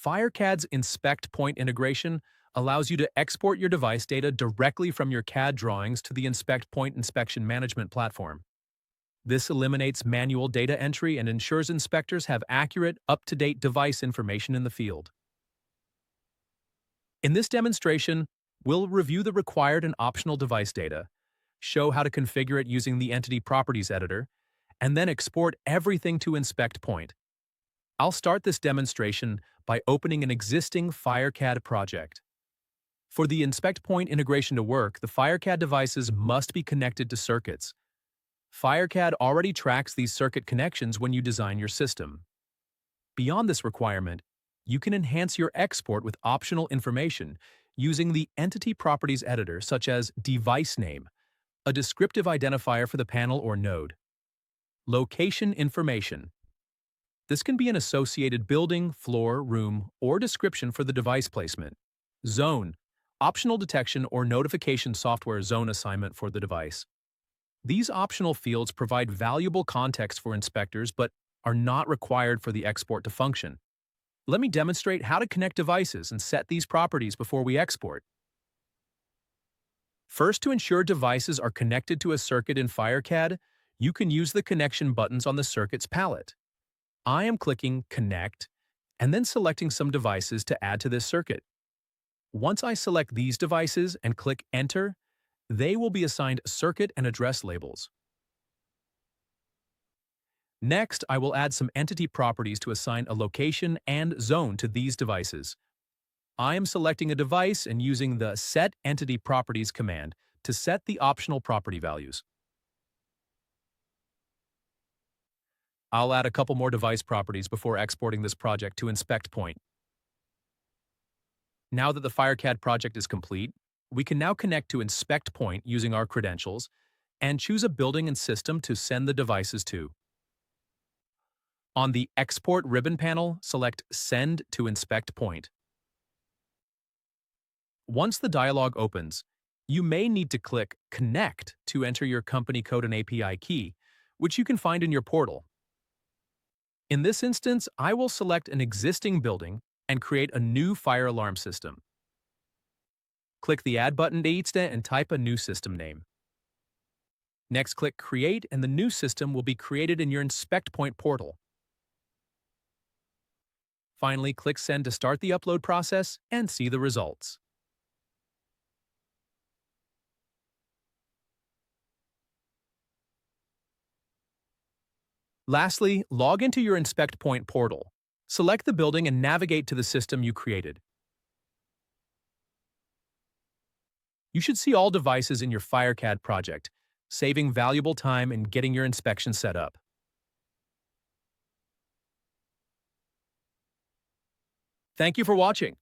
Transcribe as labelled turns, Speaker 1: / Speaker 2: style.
Speaker 1: FireCAD's Inspect Point integration allows you to export your device data directly from your CAD drawings to the Inspect Point inspection management platform. This eliminates manual data entry and ensures inspectors have accurate, up-to-date device information in the field. In this demonstration, we'll review the required and optional device data, show how to configure it using the Entity Properties Editor, and then export everything to Inspect Point. I'll start this demonstration by opening an existing FireCAD project. For the Inspect Point integration to work, the FireCAD devices must be connected to circuits. FireCAD already tracks these circuit connections when you design your system. Beyond this requirement, you can enhance your export with optional information using the Entity Properties Editor, such as device name, a descriptive identifier for the panel or node. Location information. This can be an associated building, floor, room, or description for the device placement. Zone, optional detection or notification software zone assignment for the device. These optional fields provide valuable context for inspectors but are not required for the export to function. Let me demonstrate how to connect devices and set these properties before we export. First, to ensure devices are connected to a circuit in FireCAD, you can use the connection buttons on the circuit's palette. I am clicking Connect and then selecting some devices to add to this circuit. Once I select these devices and click Enter, they will be assigned circuit and address labels. Next, I will add some entity properties to assign a location and zone to these devices. I am selecting a device and using the Set Entity Properties command to set the optional property values. I'll add a couple more device properties before exporting this project to Inspect Point. Now that the FireCAD project is complete, we can now connect to Inspect Point using our credentials and choose a building and system to send the devices to. On the Export ribbon panel, select Send to Inspect Point. Once the dialog opens, you may need to click Connect to enter your company code and API key, which you can find in your portal. In this instance, I will select an existing building and create a new fire alarm system. Click the Add button and type a new system name. Next, click Create and the new system will be created in your Inspect Point portal. Finally, click Send to start the upload process and see the results. Lastly, log into your Inspect Point portal. Select the building and navigate to the system you created. You should see all devices in your FireCAD project, saving valuable time and getting your inspection set up. Thank you for watching.